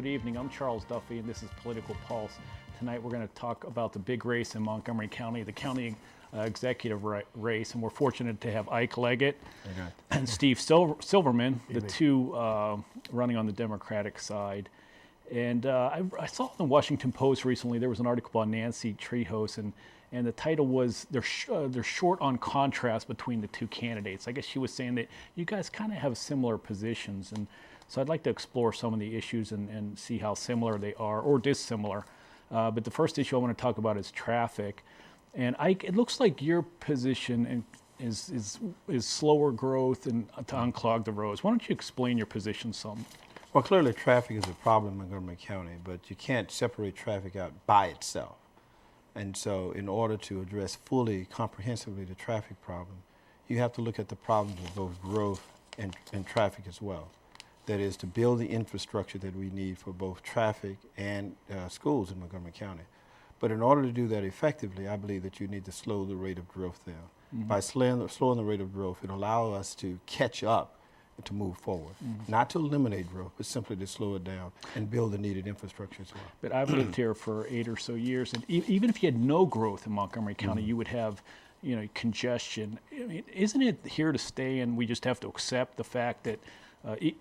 Good evening. I'm Charles Duffy, and this is Political Pulse. Tonight we're going to talk about the big race in Montgomery County, the county executive race, and we're fortunate to have Ike Leggett and Steve Silverman, the two running on the Democratic side. And I saw in the Washington Post recently there was an article about Nancy Treehose, and the title was they're short on contrast between the two candidates. I guess she was saying that you guys kind of have similar positions, and so I'd like to explore some of the issues and see how similar they are or dissimilar. But the first issue I want to talk about is traffic. And Ike, it looks like your position is slower growth and to unclog the roads. Why don't you explain your position some? Well, clearly traffic is a problem in Montgomery County, but you can't separate traffic out by itself. And so in order to address fully, comprehensively the traffic problem, you have to look at the problems of both growth and traffic as well. That is, to build the infrastructure that we need for both traffic and schools in Montgomery County. But in order to do that effectively, I believe that you need to slow the rate of growth down. Mm-hmm. By slowing the rate of growth, it allows us to catch up and to move forward. Mm-hmm. Not to eliminate growth, but simply to slow it down and build the needed infrastructure as well. But I've lived here for 8 or so years, and even if you had no growth in Montgomery County, you would have congestion. I mean, isn't it here to stay, and we just have to accept the fact that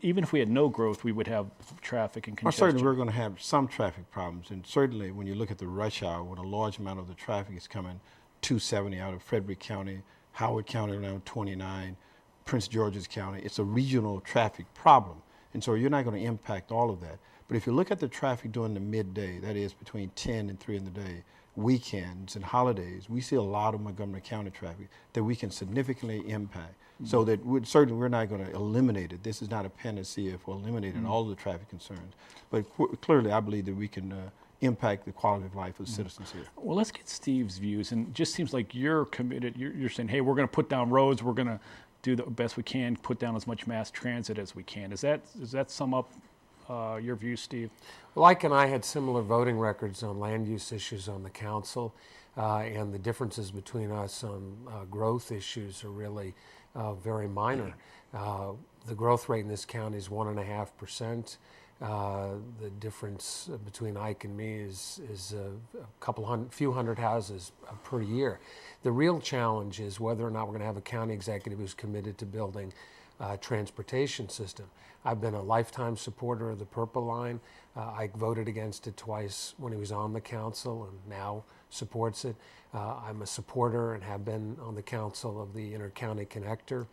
even if we had no growth, we would have traffic and congestion? Well, certainly we're going to have some traffic problems, and certainly when you look at the rush hour, when a large amount of the traffic is coming 270 out of Frederick County, Howard County around 29, Prince George's County, it's a regional traffic problem, and so you're not going to impact all of that. But if you look at the traffic during the midday, that is between 10 and 3 in the day, weekends and holidays, we see a lot of Montgomery County traffic that we can significantly impact. Mm-hmm. So that we're not going to eliminate it. This is not a panacea for eliminating all of the traffic concerns. But clearly, I believe that we can impact the quality of life of citizens here. Well, let's get Steve's views. And it just seems like you're committed. You're saying, hey, we're going to put down roads. We're going to do the best we can, put down as much mass transit as we can. Does that sum up your views, Steve? Well, Ike and I had similar voting records on land use issues on the council, and the differences between us on growth issues are really very minor. The growth rate in this county is 1.5%. The difference between Ike and me is a few hundred houses per year. The real challenge is whether or not we're going to have a county executive who's committed to building a transportation system. I've been a lifetime supporter of the Purple Line. Ike voted against it twice when he was on the council and now supports it. I'm a supporter and have been on the council of the Inter-County Connector,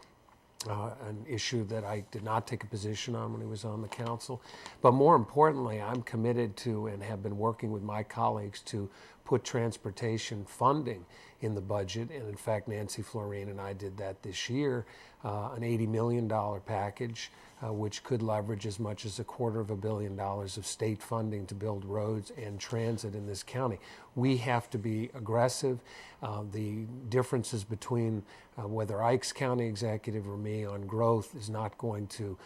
an issue that I did not take a position on when he was on the council. But more importantly, I'm committed to and have been working with my colleagues to put transportation funding in the budget. And in fact, Nancy Florine and I did that this year, an $80 million package, which could leverage as much as $250 million of state funding to build roads and transit in this county. We have to be aggressive. The differences between whether Ike's county executive or me on growth is not going to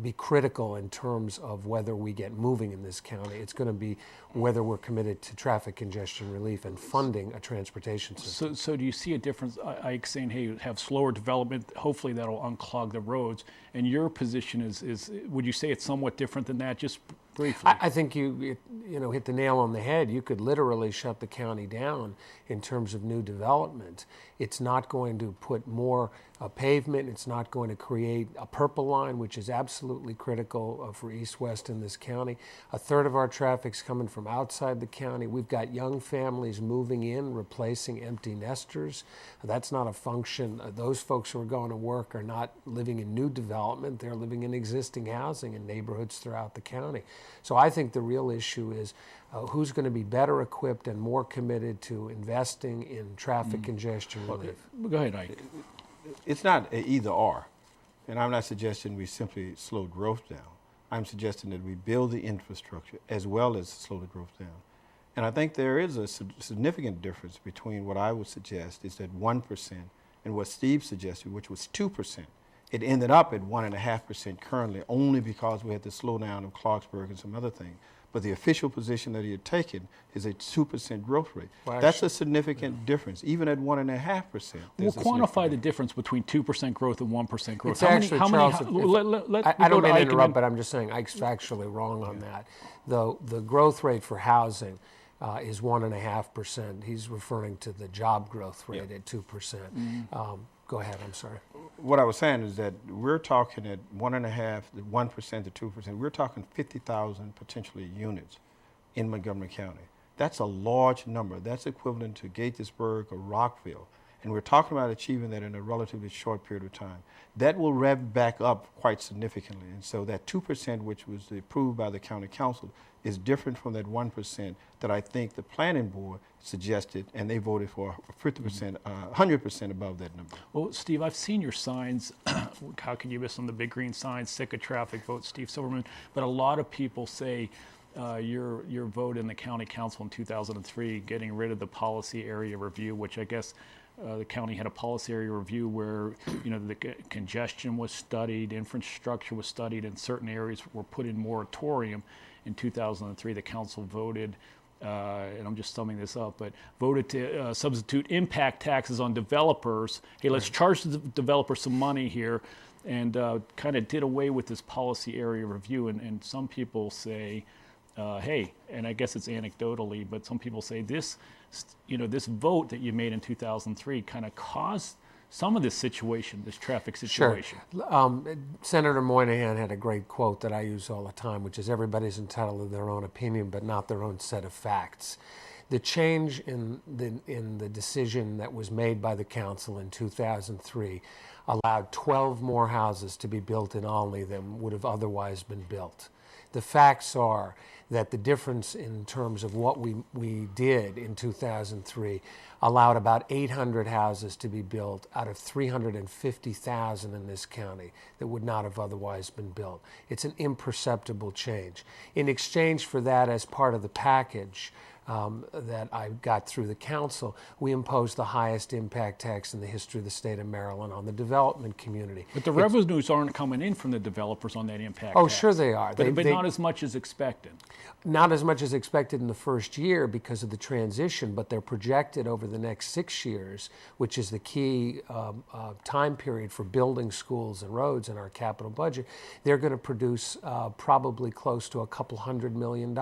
be critical in terms of whether we get moving in this county. It's going to be whether we're committed to traffic congestion relief and funding a transportation system. So do you see a difference? Ike saying, hey, have slower development, hopefully that'll unclog the roads. And your position is would you say it's somewhat different than that? Just briefly. I think you hit the nail on the head. You could literally shut the county down in terms of new development. It's not going to put more pavement. It's not going to create a Purple Line, which is absolutely critical for east-west in this county. A third of our traffic's coming from outside the county. We've got young families moving in, replacing empty nesters. That's not a function. Those folks who are going to work are not living in new development. They're living in existing housing in neighborhoods throughout the county. So I think the real issue is who's going to be better equipped and more committed to investing in traffic congestion relief. Go ahead, Ike. It's not an either or, and I'm not suggesting we simply slow growth down. I'm suggesting that we build the infrastructure as well as slow the growth down. And I think there is a significant difference between what I would suggest is that 1% and what Steve suggested, which was 2%. It ended up at 1.5% currently only because we had the slowdown of Clarksburg and some other things. but the official position that he had taken is a 2% growth rate. Well, That's actually, a significant difference, even at 1.5%. We'll quantify the difference between 2% growth and 1% growth. It's actually, Charles, I don't mean to interrupt, but I'm just saying Ike's factually wrong on that. The growth rate for housing is 1.5%. He's referring to the job growth rate at 2%. Go ahead, I'm sorry. What I was saying is that we're talking at 1.5%, 1% to 2%. We're talking 50,000 potentially units in Montgomery County. That's a large number. That's equivalent to Gaithersburg or Rockville. And we're talking about achieving that in a relatively short period of time. That will rev back up quite significantly. And so that 2%, which was approved by the county council, is different from that 1% that I think the planning board suggested, and they voted for 50%, 100% above that number. Well, Steve, I've seen your signs. How can you miss on the big green signs? Sick of traffic, vote Steve Silverman. But a lot of people say your vote in the county council in 2003, getting rid of the policy area review, which I guess the county had a policy area review where the congestion was studied, infrastructure was studied, and certain areas were put in moratorium. In 2003, the council voted, and I'm just summing this up, but voted to substitute impact taxes on developers. Hey, let's charge the developers some money here, and kind of did away with this policy area review. And some people say, hey, and I guess it's anecdotally, but some people say this vote that you made in 2003 kind of caused some of this situation, this traffic situation. Sure. Senator Moynihan had a great quote that I use all the time, which is everybody's entitled to their own opinion, but not their own set of facts. The change in the decision that was made by the council in 2003 allowed 12 more houses to be built in Olney than would have otherwise been built. The facts are that the difference in terms of what we did in 2003 allowed about 800 houses to be built out of 350,000 in this county that would not have otherwise been built. It's an imperceptible change. In exchange for that, as part of the package that I got through the council, we imposed the highest impact tax in the history of the state of Maryland on the development community. But the revenues aren't coming in from the developers on that impact Oh, tax. sure they are. But not as much as expected. Not as much as expected in the first year because of the transition, but they're projected over the next 6 years, which is the key time period for building schools and roads in our capital budget. They're going to produce probably close to $200 million.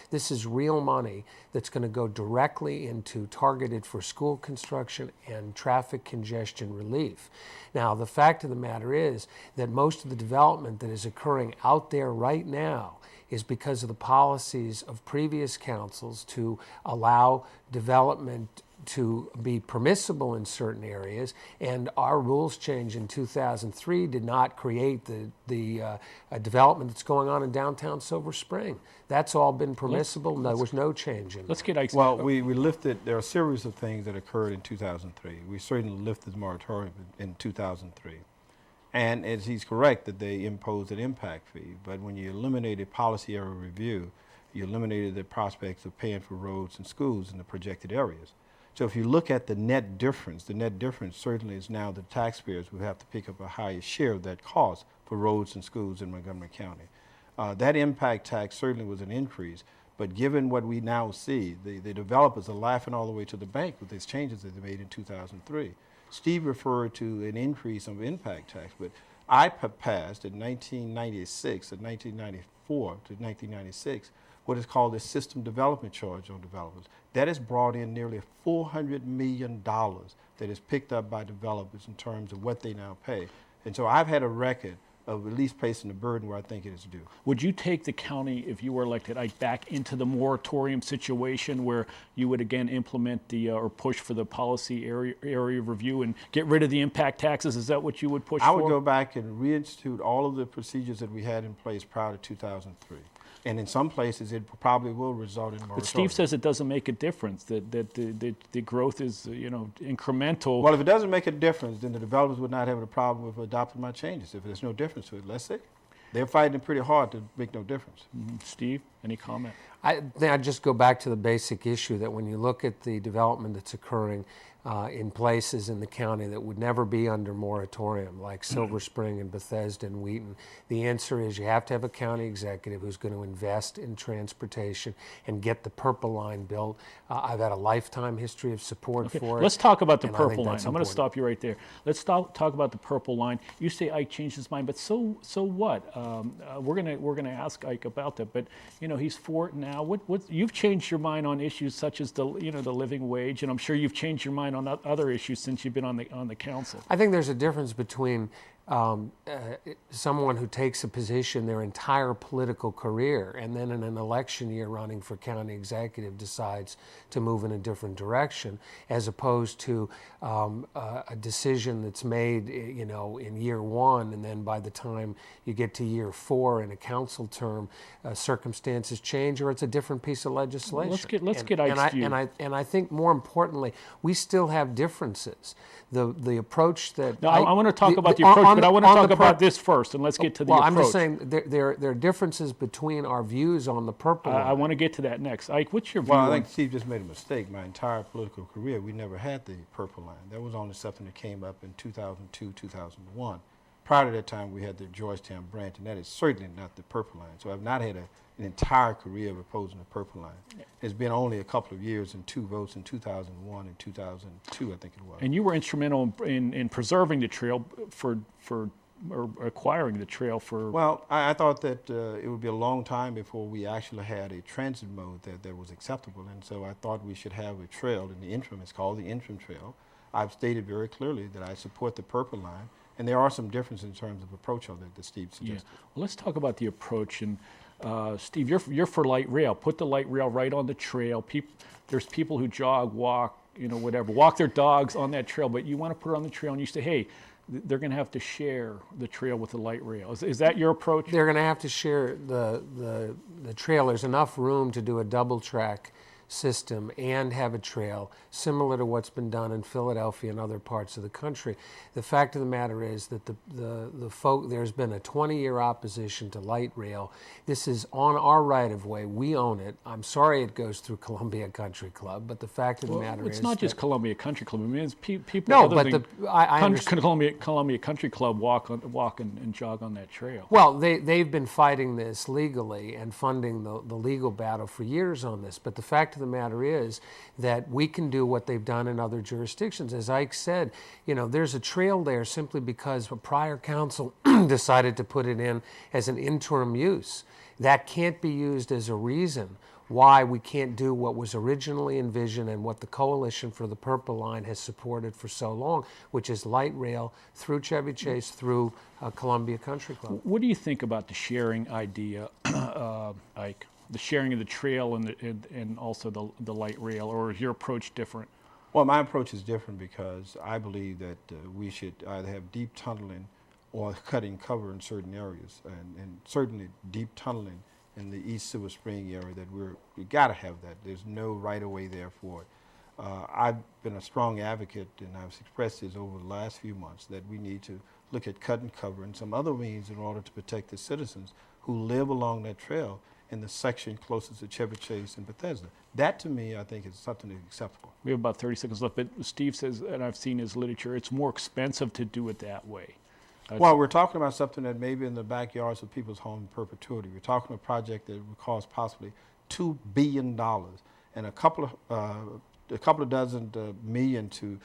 This is real money that's going to go directly into targeted for school construction and traffic congestion relief. Now, the fact of the matter is that most of the development that is occurring out there right now is because of the policies of previous councils to allow development to be permissible in certain areas, and our rules change in 2003 did not create the development that's going on in downtown Silver Spring. That's all been permissible. There was no change in it. Let's get Ike's. Well, we lifted, there are a series of things that occurred in 2003. We certainly lifted the moratorium in 2003. And as he's correct that they imposed an impact fee, but when you eliminated policy area review, you eliminated the prospects of paying for roads and schools in the projected areas. So if you look at the net difference certainly is now the taxpayers who have to pick up a higher share of that cost for roads and schools in Montgomery County. That impact tax certainly was an increase, but given what we now see, the developers are laughing all the way to the bank with these changes that they made in 2003. Steve referred to an increase of impact tax, but I passed in 1996 and 1994 to 1996 what is called a system development charge on developers. That has brought in nearly $400 million that is picked up by developers in terms of what they now pay. And so I've had a record of at least placing the burden where I think it is due. Would you take the county, if you were elected, back into the moratorium situation where you would again implement the or push for the policy area review and get rid of the impact taxes? Is that what you would push for? I would go back and reinstitute all of the procedures that we had in place prior to 2003. And in some places, it probably will result in moratorium. But Steve says it doesn't make a difference, that the growth is incremental. Well, if it doesn't make a difference, then the developers would not have a problem with adopting my changes. If there's no difference to it, let's see. They're fighting pretty hard to make no difference. Steve? Any comment? I just go back to the basic issue that when you look at the development that's occurring in places in the county that would never be under moratorium, like Silver Spring and Bethesda and Wheaton, the answer is you have to have a county executive who's going to invest in transportation and get the Purple Line built. I've had a lifetime history of support for it. Let's talk about the and I think Purple Line. that's I'm going to important. stop you right there. Let's talk about the Purple Line. You say Ike changed his mind, but so what? We're gonna ask Ike about that. But he's for it now. What you've changed your mind on issues such as the living wage, and I'm sure you've changed your mind on other issues since you've been on the council. I think there's a difference between someone who takes a position their entire political career and then in an election year running for county executive decides to move in a different direction, as opposed to a decision that's made in year one, and then by the time you get to year four in a council term, circumstances change or it's a different piece of legislation. Let's get Ike's view. And I think more importantly, we still have differences. The approach that No, I want to talk about the approach, but I want to talk about this first, and let's get to the approach. I'm just saying there are differences between our views on the Purple Line. I want to get to that next. Ike, what's your view? Well, I on- think Steve just made a mistake. My entire political career, we never had the Purple Line. That was only something that came up in 2002, 2001. Prior to that time, we had the Georgetown branch, and that is certainly not the Purple Line. So I've not had an entire career of opposing the Purple Line. It's been only a couple of years and 2 votes in 2001 and 2002, I think it was. And you were instrumental in preserving the trail or acquiring the trail for. Well, I thought that it would be a long time before we actually had a transit mode that was acceptable, and so I thought we should have a trail in the interim. It's called the interim trail. I've stated very clearly that I support the Purple Line, and there are some differences in terms of approach on that Steve suggested. Well, let's talk about the approach. And Steve, you're for light rail. Put the light rail right on the trail. There's people who jog, walk, walk their dogs on that trail, but you want to put it on the trail, and you say, hey, they're going to have to share the trail with the light rail. Is that your approach? They're going to have to share the trail. There's enough room to do a double track system and have a trail similar to what's been done in Philadelphia and other parts of the country. The fact of the matter is that there's been a 20-year opposition to light rail. This is on our right of way. We own it. I'm sorry it goes through Columbia Country Club, but the fact of the matter is it's not just Columbia Country Club. I mean, it's people. No, other but than I understand. Columbia Country Club walk and jog on that trail. Well, they've been fighting this legally and funding the legal battle for years on this. But the fact of the matter is that we can do what they've done in other jurisdictions. As Ike said, there's a trail there simply because a prior council decided to put it in as an interim use. That can't be used as a reason why we can't do what was originally envisioned and what the Coalition for the Purple Line has supported for so long, which is light rail through Chevy Chase, through Columbia Country Club. What do you think about the sharing idea, Ike? The sharing of the trail and also the light rail, or is your approach different? Well, my approach is different because I believe that we should either have deep tunneling or cutting cover in certain areas, and certainly deep tunneling in the East Silver Spring area that we got to have that. There's no right-of-way there for it. I've been a strong advocate, and I've expressed this over the last few months, that we need to look at cutting cover and some other means in order to protect the citizens who live along that trail in the section closest to Chevy Chase and Bethesda. That, to me, I think is something that's acceptable. We have about 30 seconds left, but Steve says, and I've seen his literature, it's more expensive to do it that way. Well, we're talking about something that may be in the backyards of people's home in perpetuity. We're talking about a project that would cost possibly $2 billion and a couple of dozen million to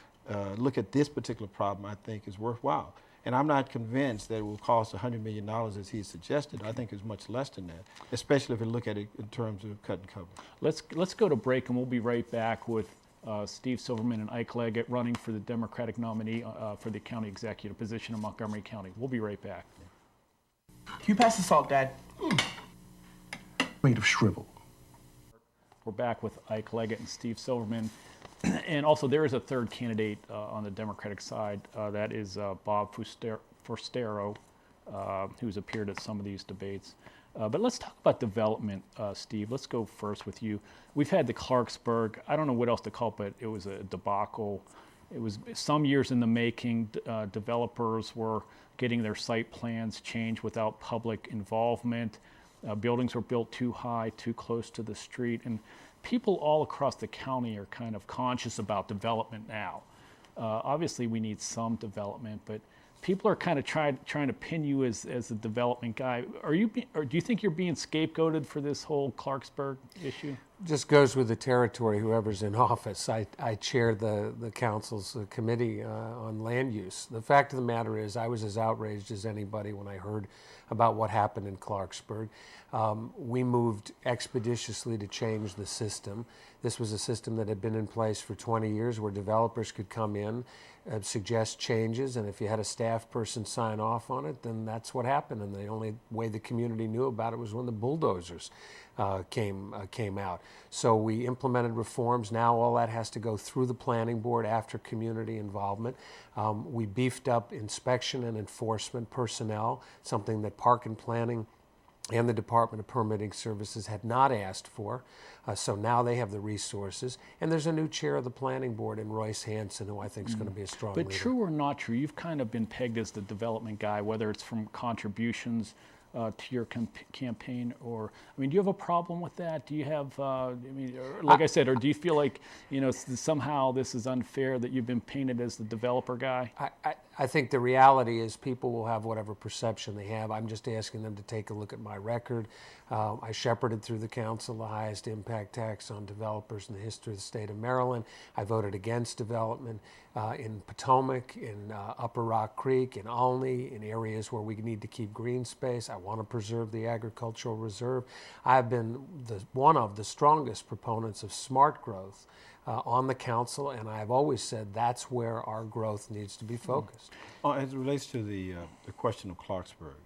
look at this particular problem, I think, is worthwhile. And I'm not convinced that it will cost $100 million as he suggested. I think it's much less than that, especially if you look at it in terms of cut and cover. Let's go to break, and we'll be right back with Steve Silverman and Ike Leggett running for the Democratic nominee for the county executive position in Montgomery County. We'll be right back. Can you pass the salt, Dad? Made of shrivel. We're back with Ike Leggett and Steve Silverman. And also, there is a third candidate on the Democratic side. That is Bob Forstero, who's appeared at some of these debates. But let's talk about development, Steve. Let's go first with you. We've had the Clarksburg, I don't know what else to call it, but it was a debacle. It was some years in the making. Developers were getting their site plans changed without public involvement. Buildings were built too high, too close to the street, and people all across the county are kind of conscious about development now. Obviously, we need some development, but people are kind of trying to pin you as a development guy. Or do you think you're being scapegoated for this whole Clarksburg issue? Just goes with the territory, whoever's in office. I chair the council's committee on land use. The fact of the matter is I was as outraged as anybody when I heard about what happened in Clarksburg. We moved expeditiously to change the system. This was a system that had been in place for 20 years where developers could come in, suggest changes, and if you had a staff person sign off on it, then that's what happened. And the only way the community knew about it was when the bulldozers came out. So we implemented reforms. Now all that has to go through the planning board after community involvement. We beefed up inspection and enforcement personnel, something that Park and Planning and the Department of Permitting Services had not asked for. So now they have the resources. And there's a new chair of the planning board in Royce Hanson, who I think is going to be a strong leader. But true or not true, you've kind of been pegged as the development guy, whether it's from contributions to your campaign, or, I mean, do you have a problem with that? Do you have, I mean, like I said, or do you feel like, you know, somehow this is unfair that you've been painted as the developer guy? I think the reality is people will have whatever perception they have. I'm just asking them to take a look at my record. I shepherded through the council the highest impact tax on developers in the history of the state of Maryland. I voted against development in Potomac, in Upper Rock Creek, in Olney, in areas where we need to keep green space. I want to preserve the agricultural reserve. I've been one of the strongest proponents of smart growth on the council, and I've always said that's where our growth needs to be focused. As it relates to the question of Clarksburg,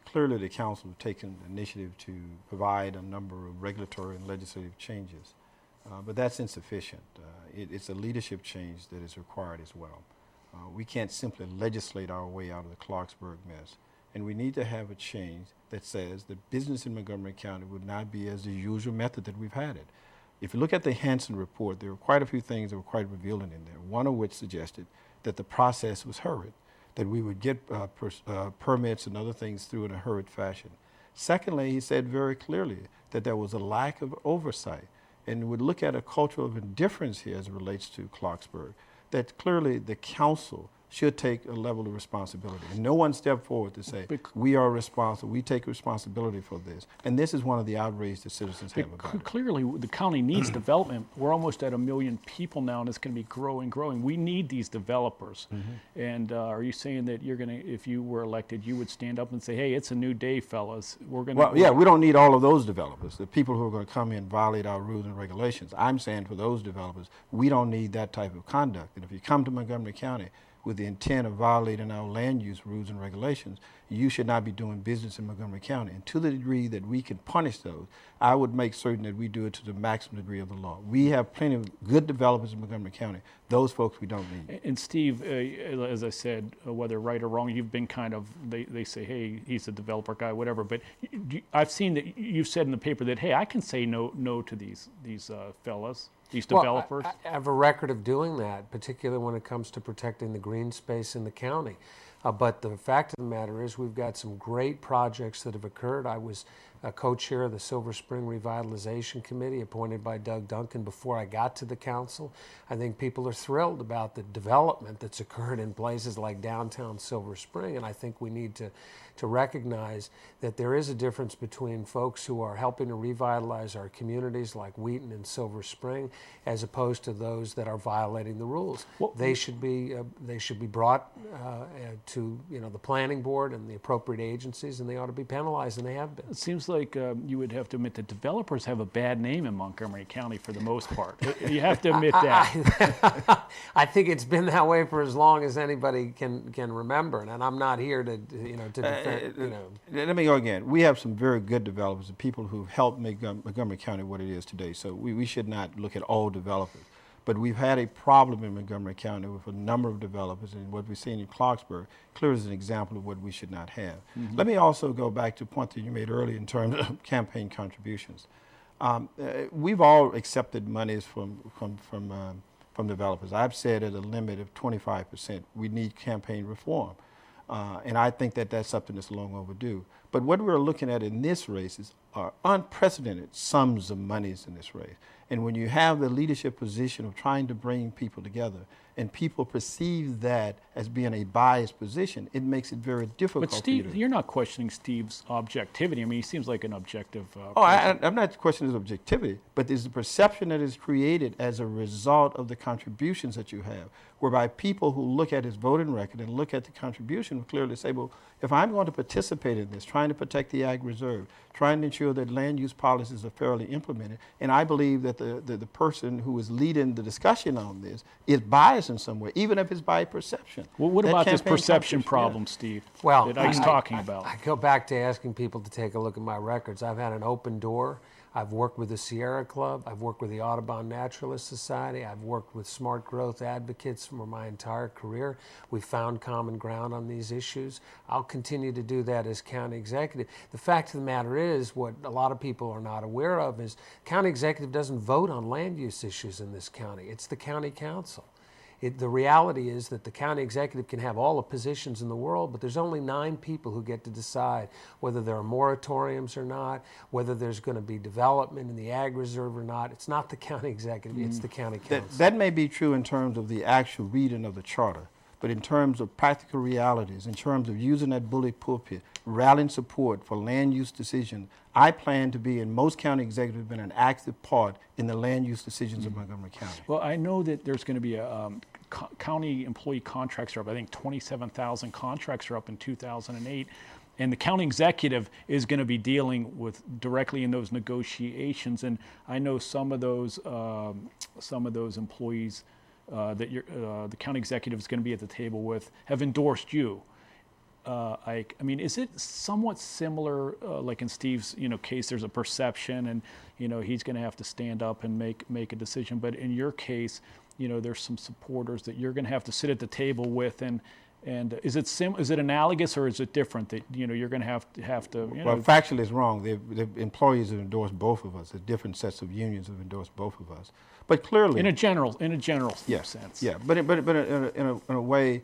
clearly the council has taken the initiative to provide a number of regulatory and legislative changes, but that's insufficient. It's a leadership change that is required as well. We can't simply legislate our way out of the Clarksburg mess, and we need to have a change that says that business in Montgomery County would not be as the usual method that we've had it. If you look at the Hanson report, there were quite a few things that were quite revealing in there, one of which suggested that the process was hurried, that we would get permits and other things through in a hurried fashion. Secondly, he said very clearly that there was a lack of oversight, and would look at a culture of indifference here as it relates to Clarksburg, that clearly the council should take a level of responsibility. And no one stepped forward to say, we are responsible, we take responsibility for this. And this is one of the outrages that citizens have about it. Clearly, the county needs development. We're almost at 1 million people now, and it's going to be growing. We need these developers. And are you saying that you're going to, if you were elected, you would stand up and say, hey, it's a new day, fellas. We're going to... Well, yeah, we don't need all of those developers, the people who are going to come in and violate our rules and regulations. I'm saying for those developers, we don't need that type of conduct. And if you come to Montgomery County with the intent of violating our land use rules and regulations, you should not be doing business in Montgomery County. And to the degree that we can punish those, I would make certain that we do it to the maximum degree of the law. We have plenty of good developers in Montgomery County. Those folks we don't need. And Steve, as I said, whether right or wrong, you've been kind of, they say, hey, he's a developer guy, whatever. But I've seen that you've said in the paper that, hey, I can say no to these fellas. These developers? Well, I have a record of doing that, particularly when it comes to protecting the green space in the county. But the fact of the matter is we've got some great projects that have occurred. I was a co-chair of the Silver Spring Revitalization Committee appointed by Doug Duncan before I got to the council. I think people are thrilled about the development that's occurred in places like downtown Silver Spring, and I think we need to recognize that there is a difference between folks who are helping to revitalize our communities like Wheaton and Silver Spring as opposed to those that are violating the rules. Well, they should be brought to the planning board and the appropriate agencies, and they ought to be penalized, and they have been. It seems like you would have to admit that developers have a bad name in Montgomery County for the most part. You have to admit that. I think it's been that way for as long as anybody can remember, and I'm not here to defend. Let me go again. We have some very good developers and people who've helped make Montgomery County what it is today. So we should not look at all developers. But we've had a problem in Montgomery County with a number of developers, and what we've seen in Clarksburg clearly is an example of what we should not have. Let me also go back to a point that you made earlier in terms of campaign contributions. We've all accepted monies from developers. I've said at a limit of 25%, we need campaign reform. And I think that that's something that's long overdue. But what we're looking at in this race is are unprecedented sums of monies in this race. And when you have the leadership position of trying to bring people together, and people perceive that as being a biased position, it makes it very difficult. But Steve, you're not questioning Steve's objectivity. I mean, he seems like an objective. I'm not questioning his objectivity, but there's a perception that is created as a result of the contributions that you have, whereby people who look at his voting record and look at the contribution will clearly say, well, if I'm going to participate in this, trying to protect the ag reserve, trying to ensure that land use policies are fairly implemented, and I believe that the person who is leading the discussion on this is biased in some way, even if it's by perception. Well, what That about this campaign perception contribution, problem, Steve, Well, that Ike's talking about? I go back to asking people to take a look at my records. I've had an open door. I've worked with the Sierra Club. I've worked with the Audubon Naturalist Society. I've worked with smart growth advocates for my entire career. We found common ground on these issues. I'll continue to do that as county executive. The fact of the matter is, what a lot of people are not aware of is county executive doesn't vote on land use issues in this county. It's the county council. The reality is that the county executive can have all the positions in the world, but there's only 9 people who get to decide whether there are moratoriums or not, whether there's going to be development in the ag reserve or not. It's not the county executive, it's the county council. That may be true in terms of the actual reading of the charter, but in terms of practical realities, in terms of using that bully pulpit, rallying support for land use decisions, I plan to be, and most county executives have been an active part in the land use decisions of Montgomery County. Well, I know that there's going to be a county employee contracts are up. I think 27,000 contracts are up in 2008. And the county executive is going to be dealing with directly in those negotiations. And I know some of those employees that the county executive is going to be at the table with have endorsed you. I mean, is it somewhat similar, like in Steve's, case, there's a perception and, he's going to have to stand up and make a decision. But in your case, there's some supporters that you're going to have to sit at the table with. And is it analogous or is it different that, you're going to have to, Well, factually it's wrong. The employees have endorsed both of us. The different sets of unions have endorsed both of us. But clearly, in a general yeah, sense. Yeah, but in a way,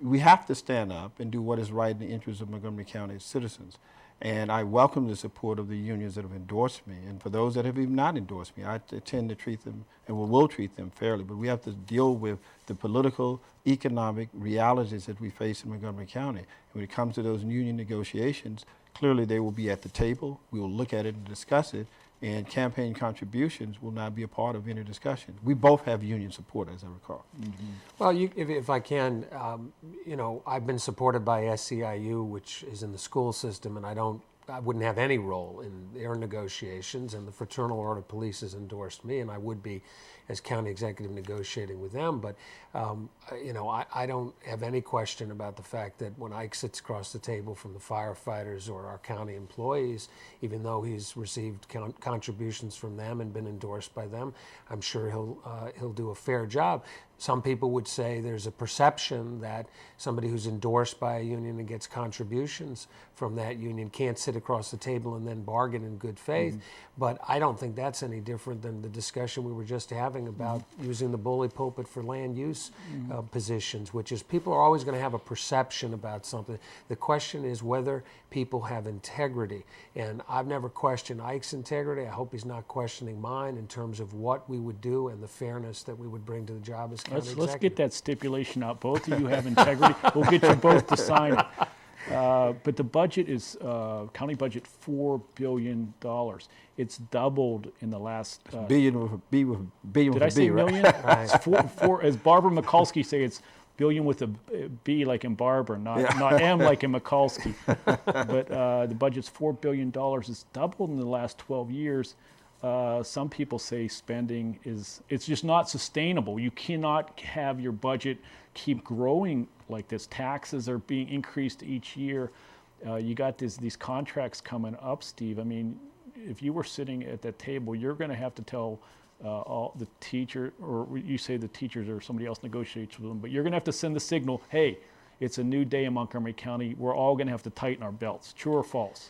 we have to stand up and do what is right in the interest of Montgomery County citizens. And I welcome the support of the unions that have endorsed me. And for those that have even not endorsed me, I tend to treat them and will treat them fairly. But we have to deal with the political, economic realities that we face in Montgomery County. And when it comes to those union negotiations, clearly they will be at the table. We will look at it and discuss it. And campaign contributions will not be a part of any discussion. We both have union support, as I recall. Mm-hmm. Well, if I can, I've been supported by SEIU, which is in the school system, and I wouldn't have any role in their negotiations, and the Fraternal Order of Police has endorsed me, and I would be as county executive negotiating with them. But, I don't have any question about the fact that when Ike sits across the table from the firefighters or our county employees, even though he's received contributions from them and been endorsed by them, I'm sure he'll do a fair job. Some people would say there's a perception that somebody who's endorsed by a union and gets contributions from that union can't sit across the table and then bargain in good faith. But I don't think that's any different than the discussion we were just having about using the bully pulpit for land use positions, which is people are always going to have a perception about something. The question is whether people have integrity. And I've never questioned Ike's integrity. I hope he's not questioning mine in terms of what we would do and the fairness that we would bring to the job as county executive. Let's get that stipulation out. Both of you have integrity. We'll get you both to sign it. But the budget is, county budget, $4 billion. It's doubled in the last... billion with a B with a billion did with I a say B, right? million? It's four, as Barbara Mikulski say, it's billion with a B like in Barbara, not M like in Mikulski. But the budget's $4 billion. It's doubled in the last 12 years. Some people say spending it's just not sustainable. You cannot have your budget keep growing like this. Taxes are being increased each year. You got these contracts coming up, Steve. I mean, if you were sitting at that table, you're going to have to tell all the teacher, or you say the teachers or somebody else negotiates with them, but you're going to have to send the signal, hey, it's a new day in Montgomery County. We're all going to have to tighten our belts. True or false?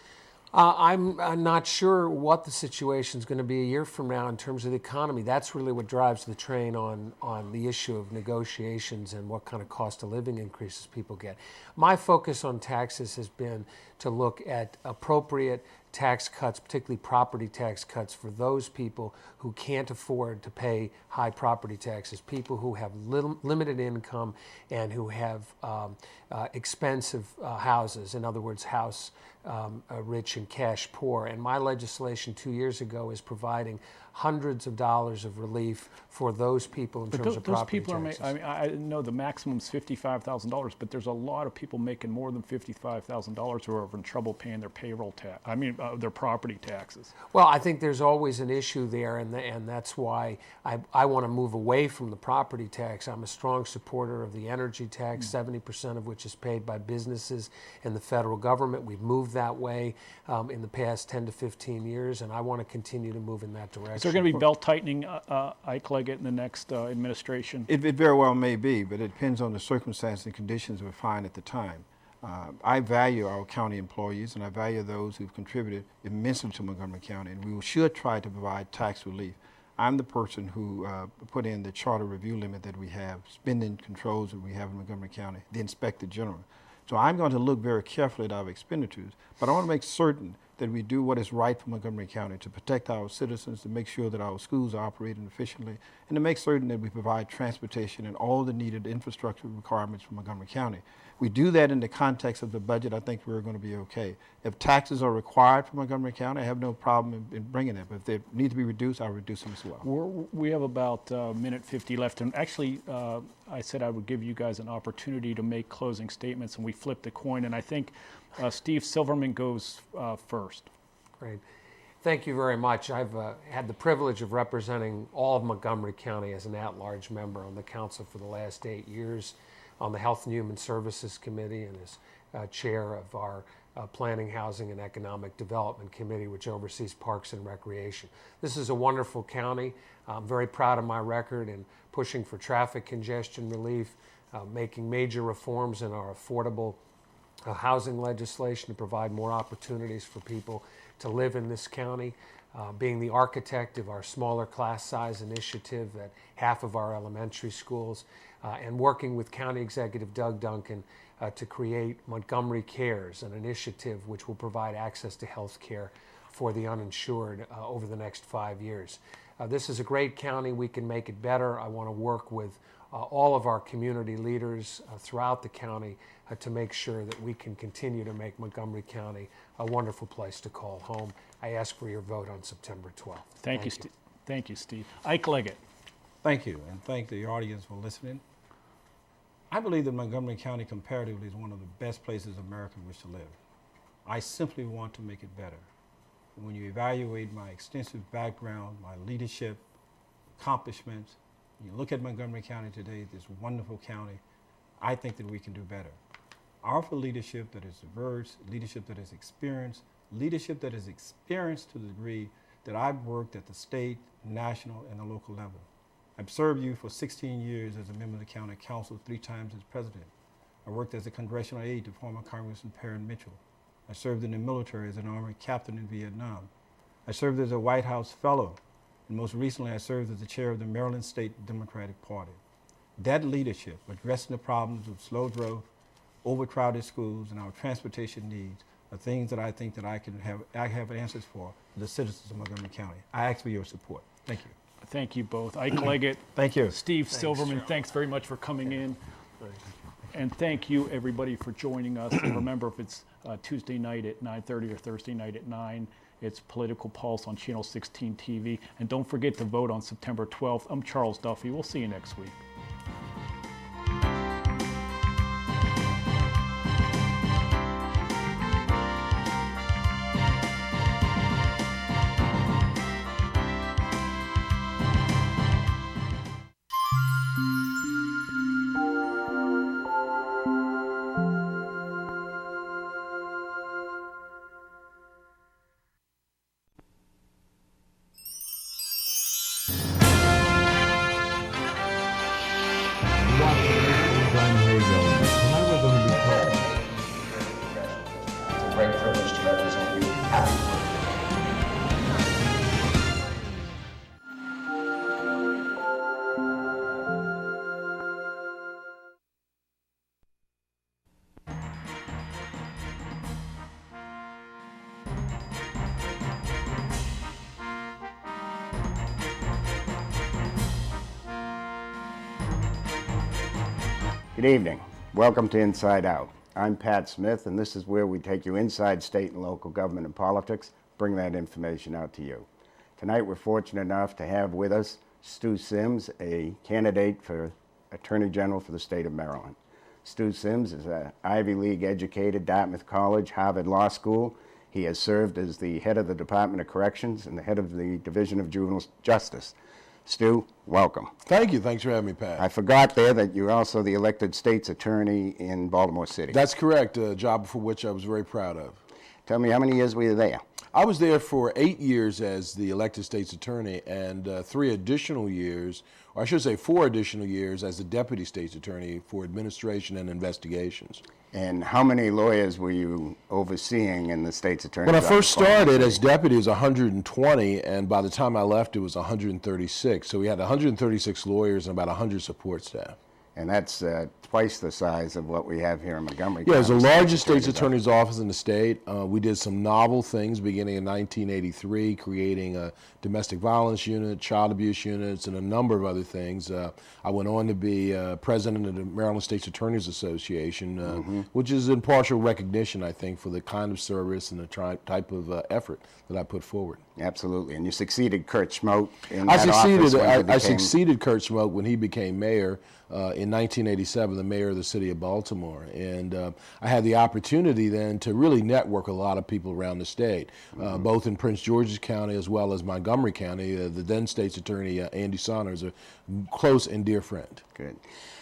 I'm not sure what the situation is going to be a year from now in terms of the economy. That's really what drives the train on the issue of negotiations and what kind of cost of living increases people get. My focus on taxes has been to look at appropriate tax cuts, particularly property tax cuts, for those people who can't afford to pay high property taxes, people who have limited income and who have expensive houses, in other words, house rich and cash poor. And my legislation 2 years ago is providing hundreds of dollars of relief for those people in terms of those property people taxes. I mean, I know the maximum is $55,000, but there's a lot of people making more than $55,000 who are in trouble paying their payroll tax. I mean, their property taxes. Well, I think there's always an issue there, and that's why I want to move away from the property tax. I'm a strong supporter of the energy tax, 70% of which is paid by businesses and the federal government. We've moved that way in the past 10 to 15 years, and I want to continue to move in that direction. Is there going to be belt tightening, Ike Leggett, in the next administration? It very well may be, but it depends on the circumstances and conditions we find at the time. I value our county employees, and I value those who've contributed immensely to Montgomery County, and we should try to provide tax relief. I'm the person who put in the charter review limit that we have, spending controls that we have in Montgomery County, the Inspector General. So I'm going to look very carefully at our expenditures, but I want to make certain that we do what is right for Montgomery County to protect our citizens, to make sure that our schools are operating efficiently, and to make certain that we provide transportation and all the needed infrastructure requirements for Montgomery County. We do that in the context of the budget, I think we're going to be okay. If taxes are required for Montgomery County, I have no problem in bringing them. But if they need to be reduced, I'll reduce them as well. We have about a minute 50 left, and actually I said I would give you guys an opportunity to make closing statements, and we flipped the coin, and I think Steve Silverman goes first. Great. Thank you very much. I've had the privilege of representing all of Montgomery County as an at-large member on the council for the last 8 years, on the Health and Human Services Committee, and as chair of our Planning, Housing, and Economic Development Committee, which oversees parks and recreation. This is a wonderful county. I'm very proud of my record in pushing for traffic congestion relief, making major reforms in our affordable housing legislation to provide more opportunities for people to live in this county, being the architect of our smaller class size initiative at half of our elementary schools, and working with County Executive Doug Duncan to create Montgomery Cares, an initiative which will provide access to health care for the uninsured over the next 5 years. This is a great county. We can make it better. I want to work with all of our community leaders throughout the county to make sure that we can continue to make Montgomery County a wonderful place to call home. I ask for your vote on September 12th. Thank you, Steve. Thank you, Steve. Ike Leggett. Thank you, and thank the audience for listening. I believe that Montgomery County comparatively is one of the best places Americans wish to live. I simply want to make it better. When you evaluate my extensive background, my leadership, accomplishments, you look at Montgomery County today, this wonderful county, I think that we can do better. I offer leadership that is diverse, leadership that is experienced to the degree that I've worked at the state, national, and the local level. I've served you for 16 years as a member of the county council, 3 times as president. I worked as a congressional aide to former Congressman Perrin Mitchell. I served in the military as an Army captain in Vietnam. I served as a White House fellow, and most recently I served as the chair of the Maryland State Democratic Party. That leadership, addressing the problems of slow growth, overcrowded schools, and our transportation needs are things that I think that I have answers for the citizens of Montgomery County. I ask for your support. Thank you. Thank you both. Ike Leggett. Thank you. Steve Silverman, thanks very much for coming in. And thank you, everybody, for joining us. And remember, if it's Tuesday night at 9:30 or Thursday night at 9, it's Political Pulse on Channel 16 TV. And don't forget to vote on September 12th. I'm Charles Duffy. We'll see you next week. It's a great privilege to represent you. Good evening. Welcome to Inside Out. I'm Pat Smith, and this is where we take you inside state and local government and politics, bring that information out to you. Tonight we're fortunate enough to have with us Stu Sims, a candidate for Attorney General for the state of Maryland. Stu Sims is an Ivy League educated, Dartmouth College, Harvard Law School. He has served as the head of the Department of Corrections and the head of the Division of Juvenile Justice. Stu, welcome. Thank you. Thanks for having me, Pat. I forgot there that you're also the elected state's attorney in Baltimore City. That's correct, a job for which I was very proud of. Tell me, how many years were you there? I was there for 8 years as the elected state's attorney and 3 additional years, or I should say 4 additional years as the deputy state's attorney for administration and investigations. And how many lawyers were you overseeing in the state's attorney's When I office? first started as deputy, it was 120, and by the time I left, it was 136. So we had 136 lawyers and about 100 support staff. And that's twice the size of what we have here in Montgomery. Yeah, it's the County largest state's attorney's office in the state. We did some novel things beginning in 1983, creating a domestic violence unit, child abuse units, and a number of other things. I went on to be president of the Maryland State's Attorneys Association, which is in partial recognition, I think, for the kind of service and the type of effort that I put forward. Absolutely. And you succeeded Kurt Schmoke in that office when he I became... succeeded Kurt Schmoke when he became mayor in 1987, the mayor of the city of Baltimore. And I had the opportunity then to really network with a lot of people around the state, both in Prince George's County as well as Montgomery County. The then state's attorney, Andy Saunders, a close and dear friend. Good.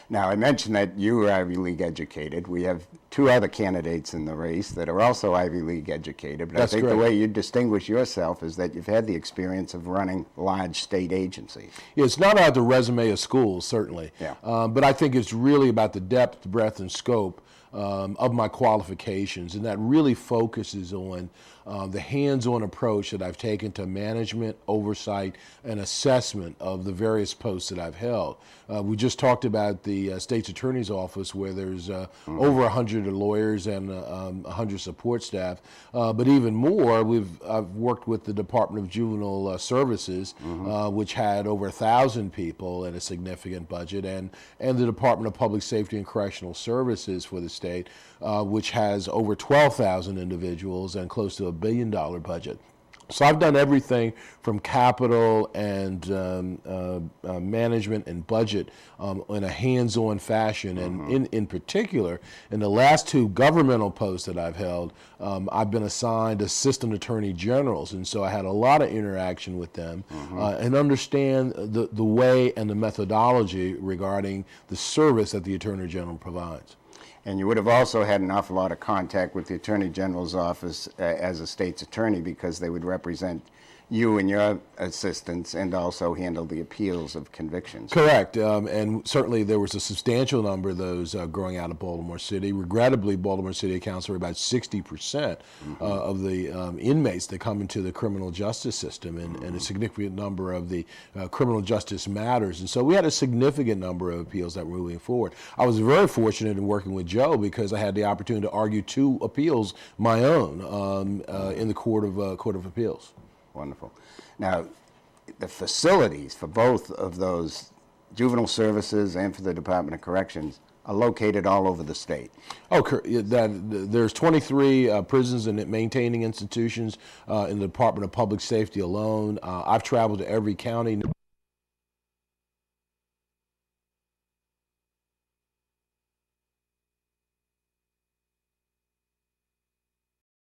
Now, I mentioned that you were Ivy League educated. We have 2 other candidates in the race that are also Ivy League educated. But That's I think correct. the way you distinguish yourself is that you've had the experience of running large state agencies. Yeah, it's not about the resume of schools, certainly. Yeah. But I think it's really about the depth, breadth, and scope of my qualifications, and that really focuses on the hands-on approach that I've taken to management, oversight, and assessment of the various posts that I've held. We just talked about the state's attorney's office, where there's over 100 lawyers and 100 support staff, but even more, I've worked with the Department of Juvenile Services, which had over 1,000 people and a significant budget, and the Department of Public Safety and Correctional Services for the state, which has over 12,000 individuals and close to $1 billion budget. So I've done everything from capital and management and budget in a hands-on fashion. And in particular, in the last 2 governmental posts that I've held, I've been assigned assistant attorney generals. And so I had a lot of interaction with them and understand the way and the methodology regarding the service that the attorney general provides. And you would have also had an awful lot of contact with the Attorney General's office as a state's attorney, because they would represent you and your assistants and also handle the appeals of convictions. Correct, and certainly there was a substantial number of those growing out of Baltimore City. Regrettably, Baltimore City accounts for about 60% of the inmates that come into the criminal justice system, and a significant number of the criminal justice matters. And so we had a significant number of appeals that were moving forward. I was very fortunate in working with Joe because I had the opportunity to argue 2 appeals, my own, in the Court of Appeals. Wonderful. Now, the facilities for both of those juvenile services and for the Department of Corrections are located all over the state. Oh, there's 23 prisons and maintaining institutions in the Department of Public Safety alone. I've traveled to every county.